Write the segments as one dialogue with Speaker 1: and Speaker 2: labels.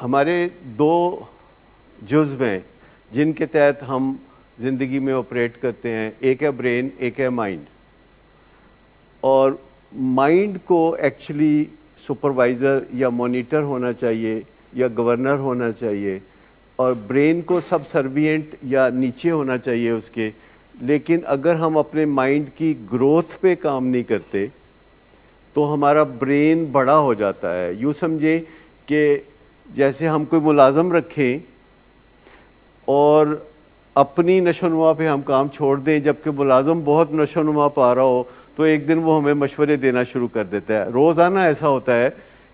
Speaker 1: ہمارے دو جزو ہیں جن کے تحت ہم زندگی میں آپریٹ کرتے ہیں، ایک ہے برین، ایک ہے مائنڈ. اور مائنڈ کو ایکچولی سپروائزر یا مانیٹر ہونا چاہیے یا گورنر ہونا چاہیے، اور برین کو سب سروینٹ یا نیچے ہونا چاہیے اس کے. لیکن اگر ہم اپنے مائنڈ کی گروتھ پہ کام نہیں کرتے تو ہمارا برین بڑا ہو جاتا ہے. یوں سمجھیں کہ جیسے ہم کوئی ملازم رکھیں اور اپنی نشو و نما پہ ہم کام چھوڑ دیں، جبکہ ملازم بہت نشو و نما پا رہا ہو تو ایک دن وہ ہمیں مشورے دینا شروع کر دیتا ہے. روزانہ ایسا ہوتا ہے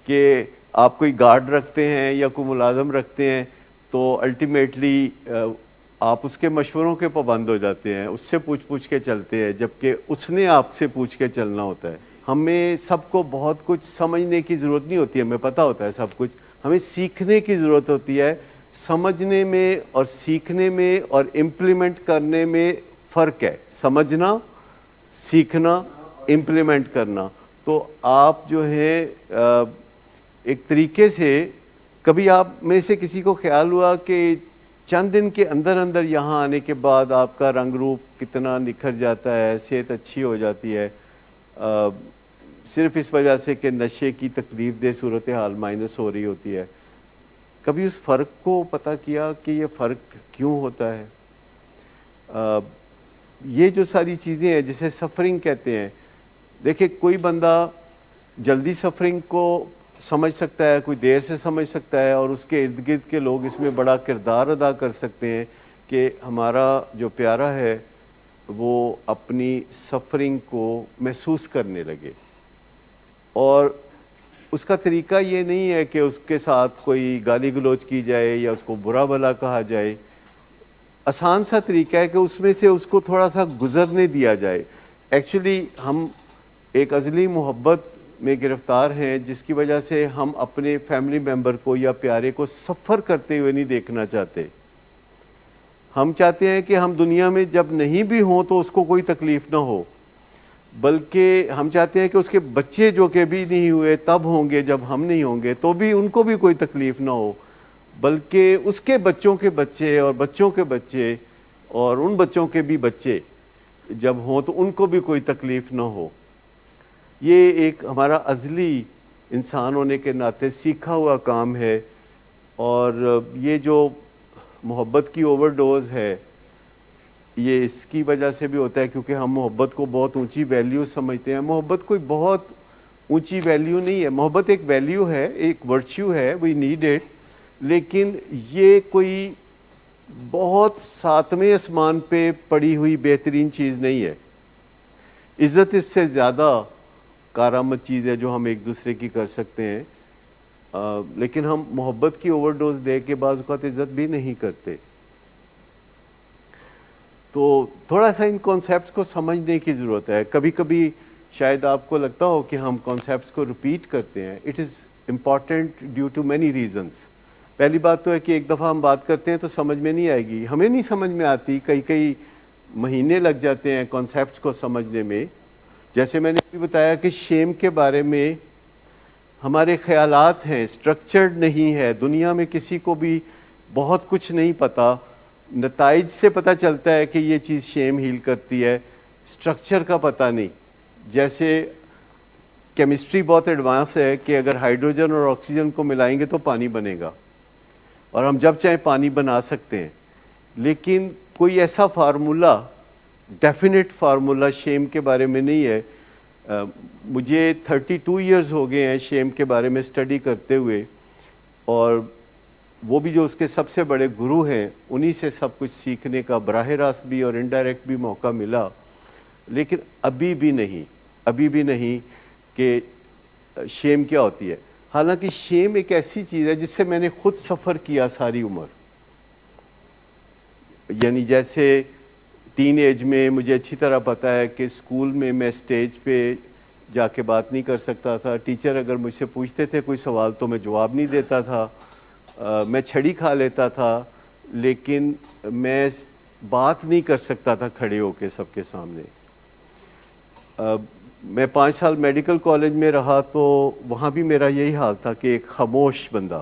Speaker 1: کہ آپ کوئی گارڈ رکھتے ہیں یا کوئی ملازم رکھتے ہیں تو الٹیمیٹلی آپ اس کے مشوروں کے پابند ہو جاتے ہیں، اس سے پوچھ کے چلتے ہیں، جبکہ اس نے آپ سے پوچھ کے چلنا ہوتا ہے. ہمیں سب کو بہت کچھ سمجھنے کی ضرورت نہیں ہوتی ہے، ہمیں پتہ ہوتا ہے سب کچھ. ہمیں سیکھنے کی ضرورت ہوتی ہے. سمجھنے میں اور سیکھنے میں اور امپلیمنٹ کرنے میں فرق ہے. سمجھنا، سیکھنا، امپلیمنٹ کرنا. تو آپ جو ہے ایک طریقے سے، کبھی آپ میں سے کسی کو خیال ہوا کہ چند دن کے اندر اندر یہاں آنے کے بعد آپ کا رنگ روپ کتنا نکھر جاتا ہے، صحت اچھی ہو جاتی ہے، صرف اس وجہ سے کہ نشے کی تکلیف دہ صورتحال مائنس ہو رہی ہوتی ہے. کبھی اس فرق کو پتہ کیا کہ یہ فرق کیوں ہوتا ہے؟ یہ جو ساری چیزیں ہیں جسے سفرنگ کہتے ہیں، دیکھیں کوئی بندہ جلدی سفرنگ کو سمجھ سکتا ہے، کوئی دیر سے سمجھ سکتا ہے، اور اس کے ارد گرد کے لوگ اس میں بڑا کردار ادا کر سکتے ہیں کہ ہمارا جو پیارا ہے وہ اپنی سفرنگ کو محسوس کرنے لگے. اور اس کا طریقہ یہ نہیں ہے کہ اس کے ساتھ کوئی گالی گلوچ کی جائے یا اس کو برا بھلا کہا جائے. آسان سا طریقہ ہے کہ اس میں سے اس کو تھوڑا سا گزرنے دیا جائے. ایکچولی ہم ایک ازلی محبت میں گرفتار ہیں جس کی وجہ سے ہم اپنے فیملی ممبر کو یا پیارے کو سفر کرتے ہوئے نہیں دیکھنا چاہتے. ہم چاہتے ہیں کہ ہم دنیا میں جب نہیں بھی ہوں تو اس کو کوئی تکلیف نہ ہو، بلکہ ہم چاہتے ہیں کہ اس کے بچے جو کہ بھی نہیں ہوئے تب ہوں گے جب ہم نہیں ہوں گے تو بھی ان کو بھی کوئی تکلیف نہ ہو، بلکہ اس کے بچوں کے بچے اور بچوں کے بچے اور ان بچوں کے بھی بچے جب ہوں تو ان کو بھی کوئی تکلیف نہ ہو. یہ ایک ہمارا ازلی انسان ہونے کے ناطے سیکھا ہوا کام ہے. اور یہ جو محبت کی اوور ڈوز ہے یہ اس کی وجہ سے بھی ہوتا ہے کیونکہ ہم محبت کو بہت اونچی ویلیو سمجھتے ہیں. محبت کوئی بہت اونچی ویلیو نہیں ہے، محبت ایک ویلیو ہے، ایک ورچیو ہے، وی نیڈ اٹ، لیکن یہ کوئی بہت ساتویں آسمان پہ پڑی ہوئی بہترین چیز نہیں ہے. عزت اس سے زیادہ کارآمد چیز ہے جو ہم ایک دوسرے کی کر سکتے ہیں، لیکن ہم محبت کی اوور ڈوز دے کے بعض اوقات عزت بھی نہیں کرتے. تو تھوڑا سا ان کانسیپٹس کو سمجھنے کی ضرورت ہے. کبھی کبھی شاید آپ کو لگتا ہو کہ ہم کانسیپٹس کو ریپیٹ کرتے ہیں. It is important due to many reasons. پہلی بات تو ہے کہ ایک دفعہ ہم بات کرتے ہیں تو سمجھ میں نہیں آئے گی، ہمیں نہیں سمجھ میں آتی، کئی مہینے لگ جاتے ہیں کانسیپٹس کو سمجھنے میں. جیسے میں نے بھی بتایا کہ شیم کے بارے میں ہمارے خیالات ہیں، اسٹرکچرڈ نہیں ہے. دنیا میں کسی کو بھی بہت کچھ نہیں پتہ، نتائج سے پتہ چلتا ہے کہ یہ چیز شیم ہیل کرتی ہے، اسٹرکچر کا پتہ نہیں. جیسے کیمسٹری بہت ایڈوانس ہے کہ اگر ہائیڈروجن اور آکسیجن کو ملائیں گے تو پانی بنے گا، اور ہم جب چاہیں پانی بنا سکتے ہیں، لیکن کوئی ایسا فارمولا، ڈیفینٹ فارمولا شیم کے بارے میں نہیں ہے. مجھے 32 ایئرز ہو گئے ہیں شیم کے بارے میں اسٹڈی کرتے ہوئے، اور وہ بھی جو اس کے سب سے بڑے گرو ہیں انہی سے سب کچھ سیکھنے کا براہ راست بھی اور انڈائریکٹ بھی موقع ملا. لیکن ابھی بھی نہیں کہ شیم کیا ہوتی ہے. حالانکہ شیم ایک ایسی چیز ہے جس سے میں نے خود سفر کیا ساری عمر. یعنی جیسے ٹین ایج میں مجھے اچھی طرح پتہ ہے کہ اسکول میں اسٹیج پہ جا کے بات نہیں کر سکتا تھا. ٹیچر اگر مجھ سے پوچھتے تھے کوئی سوال تو میں جواب نہیں دیتا تھا. میں چھڑی کھا لیتا تھا، لیکن میں بات نہیں کر سکتا تھا کھڑے ہو کے سب کے سامنے. میں 5 سال میڈیکل کالج میں رہا تو وہاں بھی میرا یہی حال تھا کہ ایک خاموش بندہ.